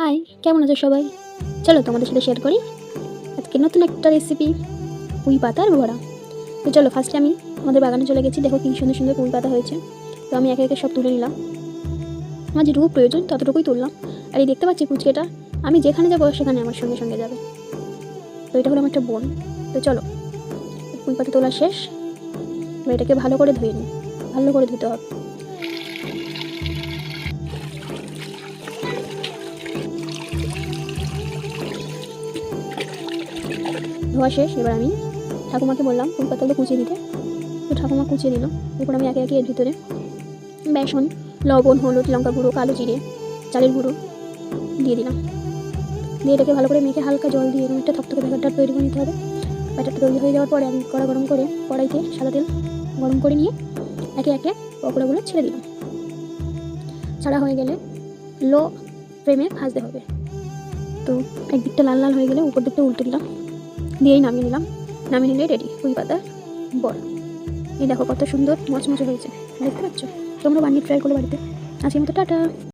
High, কেমন আছো সবাই? চলো তোমাদের সাথে শেয়ার করি আজকে নতুন একটা রেসিপি, পুঁই পাতার বড়া। তো চলো, ফার্স্টে আমি আমাদের বাগানে চলে গেছি। দেখো কি সুন্দর সুন্দর পুঁই পাতা হয়েছে। তো আমি একে একে সব তুলে নিলাম, আমার যেটুকু প্রয়োজন ততটুকুই তুললাম। আর এই দেখতে পাচ্ছি কুচকেটা, আমি যেখানে যাবো সেখানে আমার সঙ্গে সঙ্গে যাবে। তো এটা হলো আমার একটা বোন। তো চলো, পুঁই পাতা তোলা শেষ। এবার এটাকে ভালো করে ধুয়ে নিই, ভালো করে ধুতে হবে। ধোয়া শেষ। এবার আমি ঠাকুমাকে বললাম পুঁই পাতাগুলো কুচিয়ে দিতে। তো ঠাকুমা কুচিয়ে দিল। এরপর আমি একে একে এর ভিতরে বেসন, লবণ, হলুদ, লঙ্কা গুঁড়ো, কালো জিরে, চালের গুঁড়ো দিয়ে দিলাম। দিয়ে এটাকে ভালো করে মেখে হালকা জল দিয়ে এরকম একটা থকথকে ব্যাটারটা তৈরি করে নিতে হবে। ব্যাটারটা তৈরি হয়ে যাওয়ার পরে আমি কড়া গরম করে কড়াইতে সাদা তেল গরম করে নিয়ে একে একে পকোড়াগুলো ছেড়ে দিলাম। ছাড়া হয়ে গেলে লো ফ্লেমে ভাজতে হবে। তো একদিকটা লাল লাল হয়ে গেলে উপর দিকটা উল্টে দিলাম, দিয়েই নামিয়ে নিলাম। নামিয়ে নিলে রেডি পুঁই পাতার বড়া। এই দেখো কত সুন্দর মচমচে হয়েছে, দেখতে পাচ্ছ? তোমরা বানিয়ে ট্রাই করো বাড়িতে। আজকের মতো টাটা।